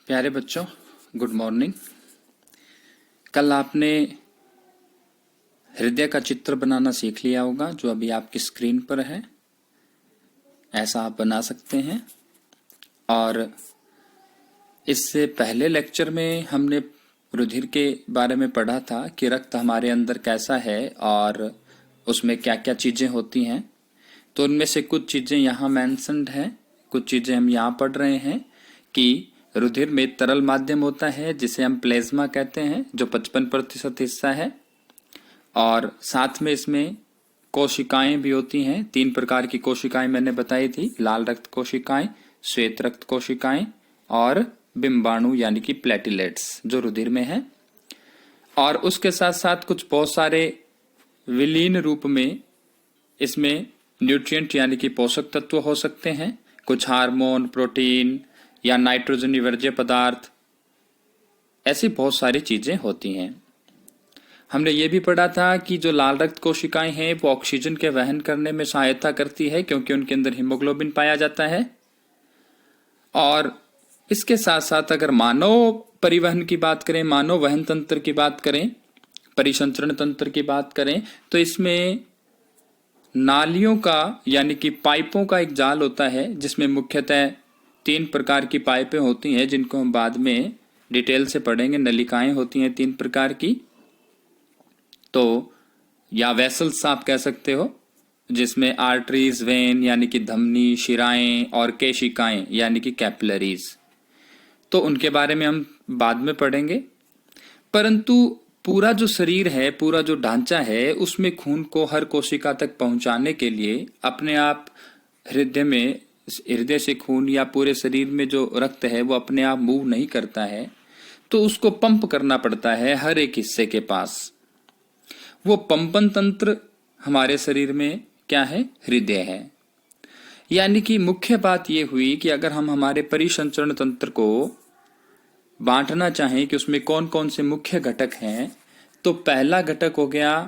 प्यारे बच्चों, good morning. कल आपने हृदय का चित्र बनाना सीख लिया होगा, जो अभी आपकी स्क्रीन पर है। ऐसा आप बना सकते हैं। और इससे पहले लेक्चर में हमने रुधिर के बारे में पढ़ा था कि रक्त हमारे अंदर कैसा है और उसमें क्या क्या चीज़ें होती हैं। तो उनमें से कुछ चीज़ें यहाँ मेंशन्ड हैं, कुछ चीज़ें हम यहाँ पढ़ रहे हैं कि रुधिर में तरल माध्यम होता है जिसे हम प्लेज्मा कहते हैं, जो 55% हिस्सा है। और साथ में इसमें कोशिकाएं भी होती हैं। 3 प्रकार की कोशिकाएं मैंने बताई थी, लाल रक्त कोशिकाएं, श्वेत रक्त कोशिकाएं और बिंबाणु यानी कि प्लेटिलेट्स, जो रुधिर में है। और उसके साथ साथ कुछ बहुत सारे विलीन रूप में इसमें न्यूट्रिएंट यानी कि पोषक तत्व हो सकते हैं, कुछ हार्मोन, प्रोटीन या नाइट्रोजन विवर्ज्य पदार्थ, ऐसी बहुत सारी चीजें होती हैं। हमने ये भी पढ़ा था कि जो लाल रक्त कोशिकाएं हैं वो ऑक्सीजन के वहन करने में सहायता करती है, क्योंकि उनके अंदर हीमोग्लोबिन पाया जाता है। और इसके साथ साथ अगर मानव परिवहन की बात करें, मानव वहन तंत्र की बात करें, परिसंचरण तंत्र की बात करें, तो इसमें नालियों का यानी कि पाइपों का एक जाल होता है, जिसमें मुख्यतः 3 प्रकार की पाइपें होती हैं, जिनको हम बाद में डिटेल से पढ़ेंगे। नलिकाएं होती हैं 3 प्रकार की, तो या वेसल्स आप कह सकते हो, जिसमें आर्टरीज, वेन यानी कि धमनी, शिराएं और केशिकाएं यानी कि कैपिलरीज, तो उनके बारे में हम बाद में पढ़ेंगे। परंतु पूरा जो शरीर है, पूरा जो ढांचा है, उसमें खून को हर कोशिका तक पहुंचाने के लिए अपने आप हृदय से खून या पूरे शरीर में जो रक्त है वो अपने आप मूव नहीं करता है, तो उसको पंप करना पड़ता है हर एक हिस्से के पास। वो पंपन तंत्र हमारे शरीर में क्या है? हृदय है। यानी कि मुख्य बात ये हुई कि अगर हम हमारे परिसंचरण तंत्र को बांटना चाहें कि उसमें कौन कौन से मुख्य घटक हैं, तो पहला घटक हो गया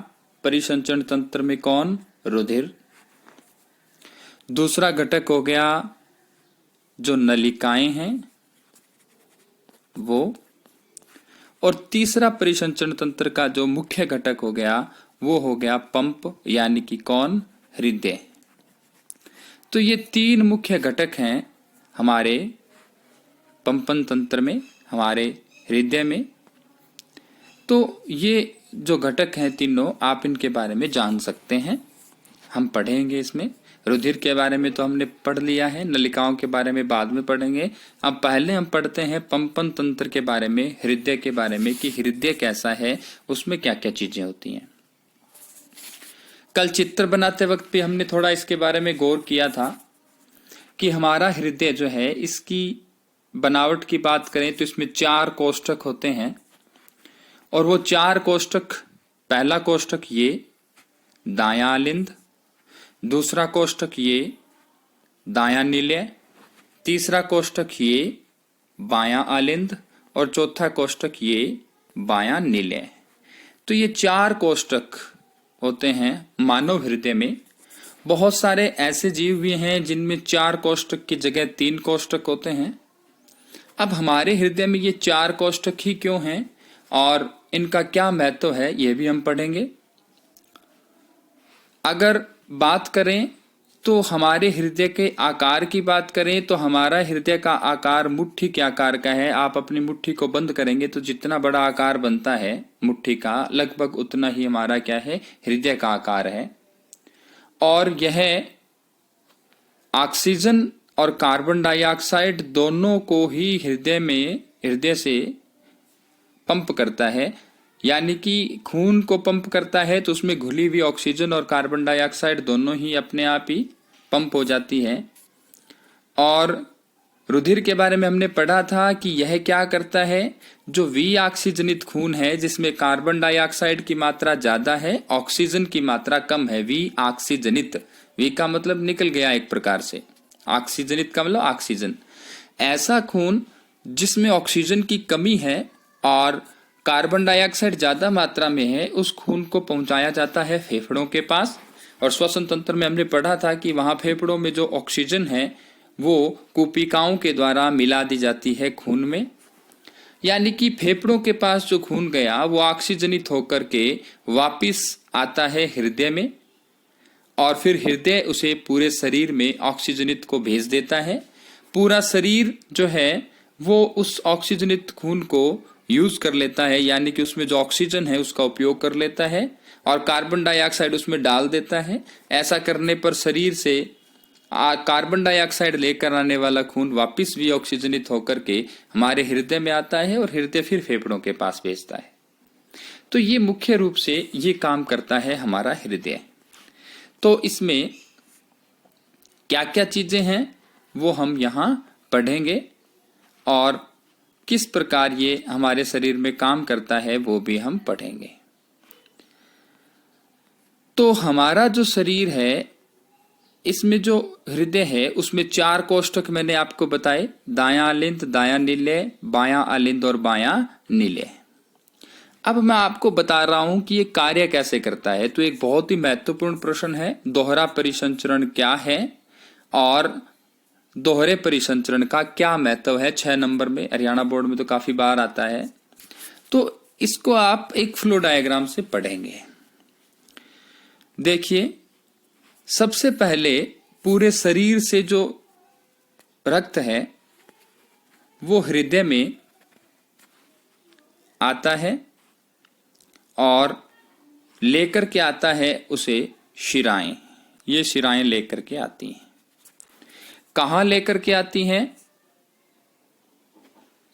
परिसंचरण तंत्र में कौन? रुधिर। दूसरा घटक हो गया जो नलिकाएं हैं वो। और तीसरा परिसंचरण तंत्र का जो मुख्य घटक हो गया वो हो गया पंप, यानी कि कौन? हृदय। तो ये 3 मुख्य घटक हैं हमारे पंपन तंत्र में, हमारे हृदय में। तो ये जो घटक हैं तीनों, आप इनके बारे में जान सकते हैं। हम पढ़ेंगे इसमें। रुधिर के बारे में तो हमने पढ़ लिया है, नलिकाओं के बारे में बाद में पढ़ेंगे। अब पहले हम पढ़ते हैं पंपन तंत्र के बारे में, हृदय के बारे में, कि हृदय कैसा है, उसमें क्या क्या चीजें होती हैं। कल चित्र बनाते वक्त भी हमने थोड़ा इसके बारे में गौर किया था कि हमारा हृदय जो है, इसकी बनावट की बात करें तो इसमें 4 कोष्ठक होते हैं। और वो 4 कोष्ठक, पहला कोष्ठक ये दायां आलिंद, दूसरा कोष्ठक ये दायां निलय, तीसरा कोष्ठक ये बायां आलिंद और चौथा कोष्ठक ये बायां निलय। तो ये 4 कोष्ठक होते हैं मानव हृदय में। बहुत सारे ऐसे जीव भी हैं जिनमें 4 कोष्ठक की जगह 3 कोष्ठक होते हैं। अब हमारे हृदय में ये 4 कोष्ठक ही क्यों हैं और इनका क्या महत्व है, ये भी हम पढ़ेंगे। अगर बात करें तो हमारे हृदय के आकार की बात करें तो हमारा हृदय का आकार मुट्ठी के आकार का है। आप अपनी मुट्ठी को बंद करेंगे तो जितना बड़ा आकार बनता है मुट्ठी का, लगभग उतना ही हमारा क्या है? हृदय का आकार है। और यह ऑक्सीजन और कार्बन डाइऑक्साइड दोनों को ही हृदय से पंप करता है। यानी कि खून को पंप करता है तो उसमें घुली हुई ऑक्सीजन और कार्बन डाइऑक्साइड दोनों ही अपने आप ही पंप हो जाती है। और रुधिर के बारे में हमने पढ़ा था कि यह क्या करता है, जो विऑक्सीजनित खून है, जिसमें कार्बन डाइऑक्साइड की मात्रा ज्यादा है, ऑक्सीजन की मात्रा कम है, विऑक्सीजनित, वी का मतलब निकल गया एक प्रकार से, ऑक्सीजनित का मतलब ऑक्सीजन। ऐसा खून जिसमें ऑक्सीजन की कमी है और कार्बन डाइऑक्साइड ज्यादा मात्रा में है, उस खून को पहुंचाया जाता है फेफड़ों के पास। और श्वसन तंत्र में हमने पढ़ा था कि वहां फेफड़ों में जो ऑक्सीजन है वो कूपिकाओं के द्वारा मिला दी जाती है खून में, यानी कि फेफड़ों के पास जो खून गया वो ऑक्सीजनित होकर के वापिस आता है हृदय में, और फिर हृदय उसे पूरे शरीर में ऑक्सीजनित को भेज देता है। पूरा शरीर जो है वो उस ऑक्सीजनित खून को यूज कर लेता है, यानी कि उसमें जो ऑक्सीजन है उसका उपयोग कर लेता है और कार्बन डाइऑक्साइड उसमें डाल देता है। ऐसा करने पर शरीर से कार्बन डाइऑक्साइड लेकर आने वाला खून वापस भी ऑक्सीजनित होकर के हमारे हृदय में आता है और हृदय फिर फेफड़ों के पास भेजता है। तो ये मुख्य रूप से ये काम करता है हमारा हृदय। तो इसमें क्या क्या चीजें हैं वो हम यहाँ पढ़ेंगे और किस प्रकार ये हमारे शरीर में काम करता है वो भी हम पढ़ेंगे। तो हमारा जो शरीर है इसमें जो हृदय है उसमें 4 कोष्ठक मैंने आपको बताए, दायां आलिंद, दायां नीले, बायां आलिंद और बायां नीले। अब मैं आपको बता रहा हूं कि ये कार्य कैसे करता है। तो एक बहुत ही महत्वपूर्ण प्रश्न है, दोहरा परिसंचरण क्या है और दोहरे परिसंचरण का क्या महत्व है। 6 नंबर में हरियाणा बोर्ड में तो काफी बार आता है। तो इसको आप एक फ्लो डायग्राम से पढ़ेंगे। देखिए, सबसे पहले पूरे शरीर से जो रक्त है वो हृदय में आता है और लेकर के आता है उसे शिराएं। ये शिराएं लेकर के आती हैं। कहां लेकर के आती हैं?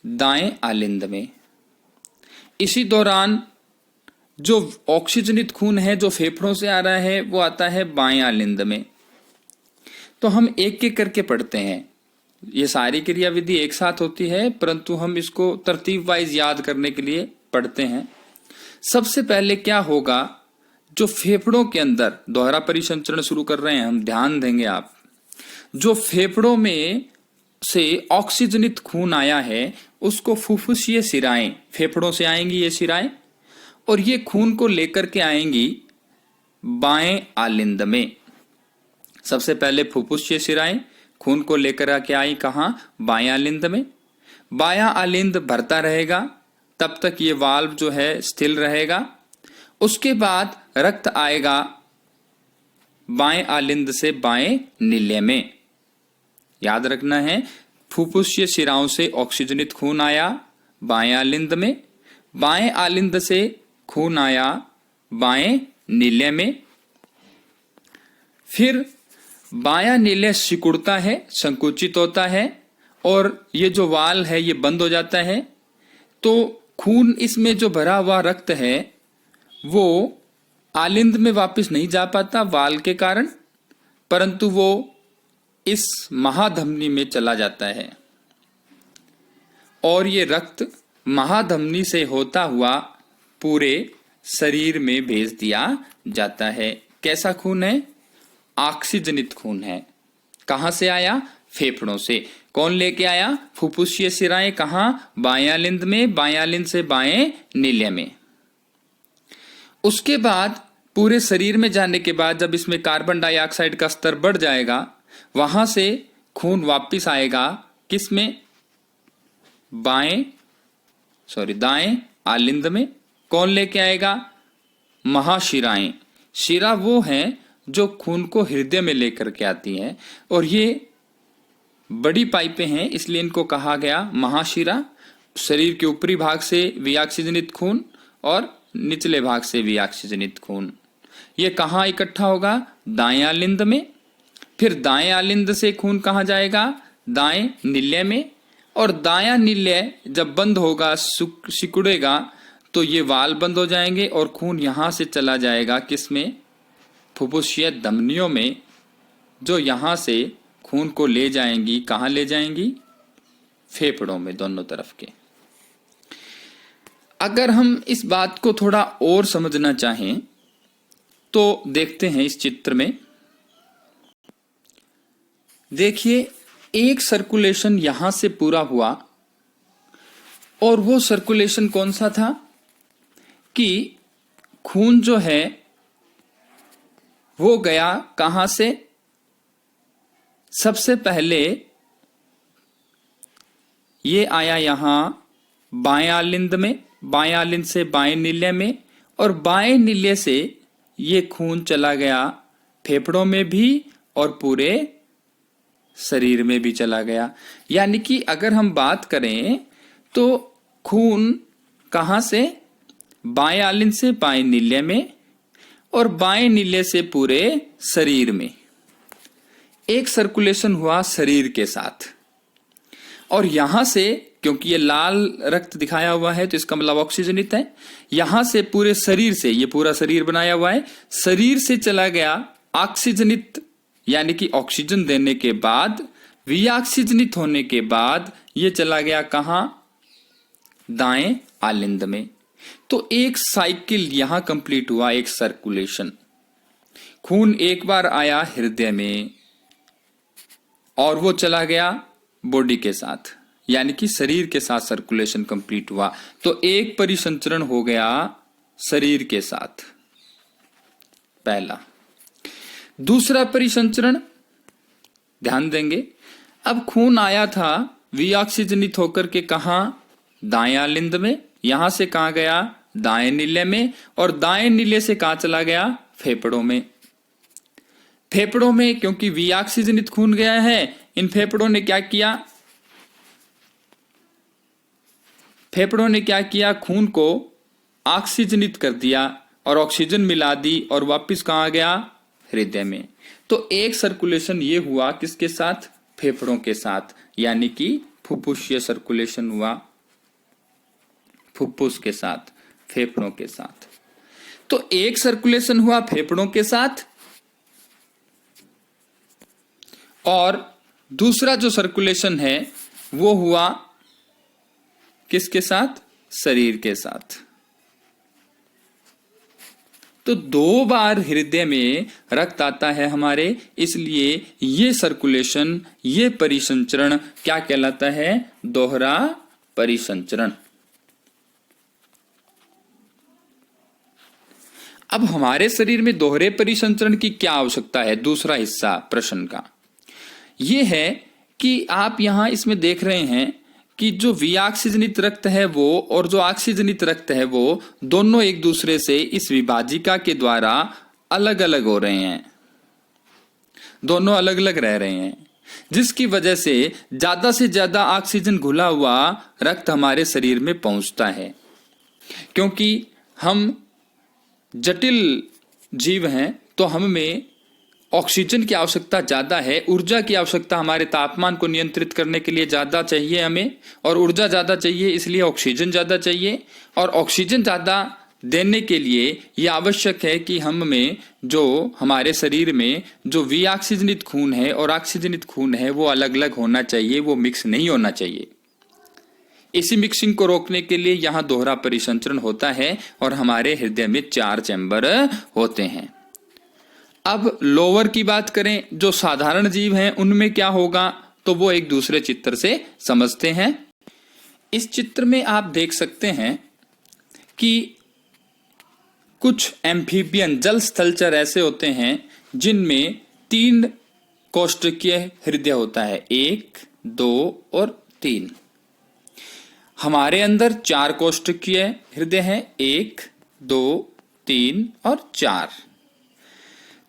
दाएं आलिंद में। इसी दौरान जो ऑक्सीजनित खून है जो फेफड़ों से आ रहा है वो आता है बाएं आलिंद में। तो हम एक एक करके पढ़ते हैं। ये सारी क्रियाविधि एक साथ होती है परंतु हम इसको तरतीब वाइज याद करने के लिए पढ़ते हैं। सबसे पहले क्या होगा, जो फेफड़ों के अंदर दोहरा परिसंचरण शुरू कर रहे हैं हम, ध्यान देंगे आप। जो फेफड़ों में से ऑक्सीजनित खून आया है उसको फुफ्फुसीय शिराएं, फेफड़ों से आएंगी ये शिराएं और ये खून को लेकर के आएंगी बाएं आलिंद में। सबसे पहले फुफ्फुसीय शिराएं खून को लेकर आके आई कहां? बाएं आलिंद में। बायां आलिंद भरता रहेगा तब तक ये वाल्व जो है स्थिर रहेगा। उसके बाद रक्त आएगा बाएं आलिंद से बाएं नीले में। याद रखना है, फुफ्फुसीय शिराओं से ऑक्सीजनित खून आया बाएं आलिंद में, बाएं आलिंद से खून आया बाएं नीले में, फिर बायां नीले सिकुड़ता है, संकुचित होता है और ये जो वाल है ये बंद हो जाता है। तो खून इसमें जो भरा हुआ रक्त है वो आलिंद में वापस नहीं जा पाता वाल के कारण, परंतु वो इस महाधमनी में चला जाता है और ये रक्त महाधमनी से होता हुआ पूरे शरीर में भेज दिया जाता है। कैसा खून है? ऑक्सीजनित खून है। कहां से आया? फेफड़ों से। कौन लेके आया? फुफ्फुसीय शिराएं। कहां? बाएं आलिंद में, बाएं आलिंद से बाएं नीले में। उसके बाद पूरे शरीर में जाने के बाद जब इसमें कार्बन डाइऑक्साइड का स्तर बढ़ जाएगा वहां से खून वापस आएगा किसमें? दाएं आलिंद में। कौन लेके आएगा? महाशिराएं। शिरा वो हैं जो खून को हृदय में लेकर के आती हैं और ये बड़ी पाइपें हैं इसलिए इनको कहा गया महाशिरा। शरीर के ऊपरी भाग से विऑक्सीजनित खून और निचले भाग से विऑक्सीजनित खून ये कहाँ इकट्ठा होगा? दाएं आलिंद में। फिर दाएं आलिंद से खून कहाँ जाएगा? दाएं नीले में। और दायां नीले जब बंद होगा, सिकुड़ेगा, तो ये वाल बंद हो जाएंगे और खून यहां से चला जाएगा किसमें? फुफ्फुसीय धमनियों में, जो यहां से खून को ले जाएंगी। कहां ले जाएंगी? फेफड़ों में, दोनों तरफ के। अगर हम इस बात को थोड़ा और समझना चाहें तो देखते हैं इस चित्र में। देखिए, एक सर्कुलेशन यहां से पूरा हुआ और वो सर्कुलेशन कौन सा था कि खून जो है वो गया कहां से? सबसे पहले ये आया यहां बाएं आलिंद में, बाएं आलिंद से बाएं नीले में, और बाएं नीले से ये खून चला गया फेफड़ों में भी और पूरे शरीर में भी चला गया। यानी कि अगर हम बात करें तो खून कहां से, बाएं आलिंद से बाएं नीले में और बाएं नीले से पूरे शरीर में एक सर्कुलेशन हुआ शरीर के साथ। और यहां से, क्योंकि ये लाल रक्त दिखाया हुआ है तो इसका मतलब ऑक्सीजनित है, यहां से पूरे शरीर से, ये पूरा शरीर बनाया हुआ है, शरीर से चला गया ऑक्सीजनित, यानी कि ऑक्सीजन देने के बाद, विऑक्सीजनित होने के बाद ये चला गया कहां, दाएं आलिंद में। तो एक साइकिल यहां कंप्लीट हुआ, एक सर्कुलेशन। खून एक बार आया हृदय में और वो चला गया बॉडी के साथ, यानी कि शरीर के साथ सर्कुलेशन कंप्लीट हुआ। तो एक परिसंचरण हो गया शरीर के साथ, पहला। दूसरा परिसंचरण ध्यान देंगे, अब खून आया था विऑक्सीजनित होकर के कहां, दाएं आलिंद में, यहां से कहां गया, दाएं नीले में, और दाएं नीले से कहां चला गया, फेफड़ों में। फेफड़ों में क्योंकि विऑक्सीजनित खून गया है, इन फेफड़ों ने क्या किया, फेफड़ों ने क्या किया, खून को ऑक्सीजनित कर दिया और ऑक्सीजन मिला दी और वापस कहां गया, हृदय में। तो एक सर्कुलेशन ये हुआ किसके साथ, फेफड़ों के साथ, यानी कि फुफ्फुसीय सर्कुलेशन हुआ फुफ्फुस के साथ, फेफड़ों के साथ। तो एक सर्कुलेशन हुआ फेफड़ों के साथ और दूसरा जो सर्कुलेशन है वो हुआ किसके साथ, शरीर के साथ। तो 2 बार हृदय में रक्त आता है हमारे, इसलिए ये सर्कुलेशन, ये परिसंचरण क्या कहलाता है, दोहरा परिसंचरण। अब हमारे शरीर में दोहरे परिसंचरण की क्या आवश्यकता है, दूसरा हिस्सा प्रश्न का ये है कि आप यहां इसमें देख रहे हैं कि जो विऑक्सीजनित रक्त है वो और जो ऑक्सीजनित रक्त है वो दोनों एक दूसरे से इस विभाजिका के द्वारा अलग अलग हो रहे हैं, दोनों अलग अलग रह रहे हैं, जिसकी वजह से ज्यादा ऑक्सीजन घुला हुआ रक्त हमारे शरीर में पहुंचता है। क्योंकि हम जटिल जीव हैं तो हमें ऑक्सीजन की आवश्यकता ज्यादा है, ऊर्जा की आवश्यकता हमारे तापमान को नियंत्रित करने के लिए ज्यादा चाहिए हमें, और ऊर्जा ज्यादा चाहिए इसलिए ऑक्सीजन ज्यादा चाहिए। और ऑक्सीजन ज्यादा देने के लिए ये आवश्यक है कि हम में, जो हमारे शरीर में जो विऑक्सीजनित खून है और ऑक्सीजनित खून है वो अलग अलग होना चाहिए, वो मिक्स नहीं होना चाहिए। इसी मिक्सिंग को रोकने के लिए यहाँ दोहरा परिसंचरण होता है और हमारे हृदय में 4 चैम्बर होते हैं। अब लोअर की बात करें, जो साधारण जीव हैं उनमें क्या होगा, तो वो एक दूसरे चित्र से समझते हैं। इस चित्र में आप देख सकते हैं कि कुछ एम्फीबियन जल स्थलचर ऐसे होते हैं जिनमें 3 कोष्ठकीय हृदय होता है, 1, 2 और 3। हमारे अंदर 4 कोष्ठकीय हृदय है, 1, 2, 3 और 4।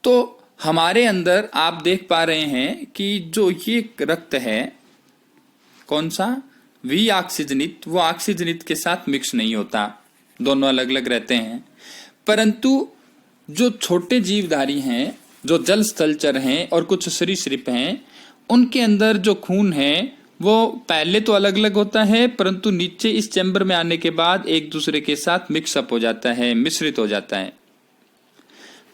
तो हमारे अंदर आप देख पा रहे हैं कि जो ये रक्त है कौन सा, विऑक्सीजनित, वो ऑक्सीजनित के साथ मिक्स नहीं होता, दोनों अलग अलग रहते हैं। परंतु जो छोटे जीवधारी हैं, जो जल स्थलचर हैं और कुछ सरीसृप हैं, उनके अंदर जो खून है वो पहले तो अलग अलग होता है, परंतु नीचे इस चैम्बर में आने के बाद एक दूसरे के साथ मिक्सअप हो जाता है, मिश्रित हो जाता है।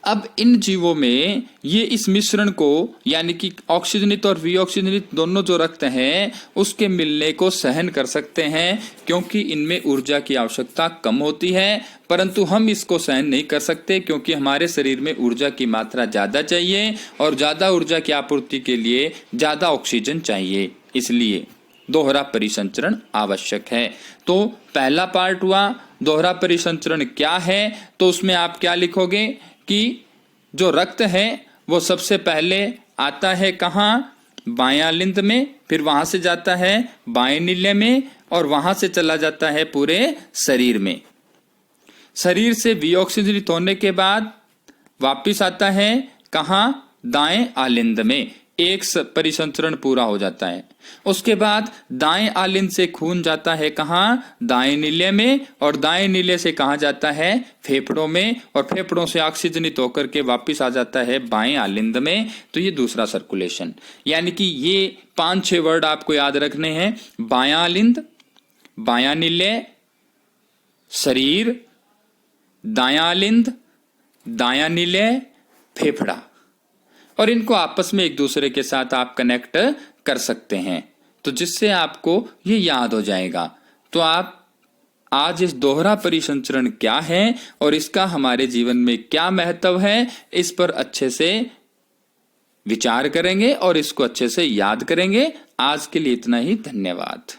अब इन जीवों में ये इस मिश्रण को, यानी कि ऑक्सीजनित और विऑक्सीजनित दोनों जो रक्त हैं उसके मिलने को सहन कर सकते हैं, क्योंकि इनमें ऊर्जा की आवश्यकता कम होती है। परंतु हम इसको सहन नहीं कर सकते क्योंकि हमारे शरीर में ऊर्जा की मात्रा ज्यादा चाहिए और ज्यादा ऊर्जा की आपूर्ति के लिए ज्यादा ऑक्सीजन चाहिए, इसलिए दोहरा परिसंचरण आवश्यक है। तो पहला पार्ट हुआ दोहरा परिसंचरण क्या है, तो उसमें आप क्या लिखोगे कि जो रक्त है वो सबसे पहले आता है कहाँ, बाएं आलिंद में, फिर वहां से जाता है बाएं नीले में और वहां से चला जाता है पूरे शरीर में। शरीर से विऑक्सीजनित होने के बाद वापिस आता है कहां? दाएं आलिंद में। एक परिसंचरण पूरा हो जाता है। उसके बाद दाएं आलिंद से खून जाता है कहां? दाएं नीले में, और दाएं नीले से कहां जाता है? फेफड़ों में, और फेफड़ों से ऑक्सीजनित होकर के वापस आ जाता है बाएं आलिंद में। तो ये दूसरा सर्कुलेशन। यानी कि ये 5-6 वर्ड आपको याद रखने हैं। बायां आलिंद, बायां नीले, शरीर, दायां आलिंद, दायां नीले, फेफड़ा, और इनको आपस में एक दूसरे के साथ आप कनेक्ट कर सकते हैं, तो जिससे आपको ये याद हो जाएगा। तो आप आज इस दोहरा परिसंचरण क्या है और इसका हमारे जीवन में क्या महत्व है, इस पर अच्छे से विचार करेंगे और इसको अच्छे से याद करेंगे। आज के लिए इतना ही। धन्यवाद।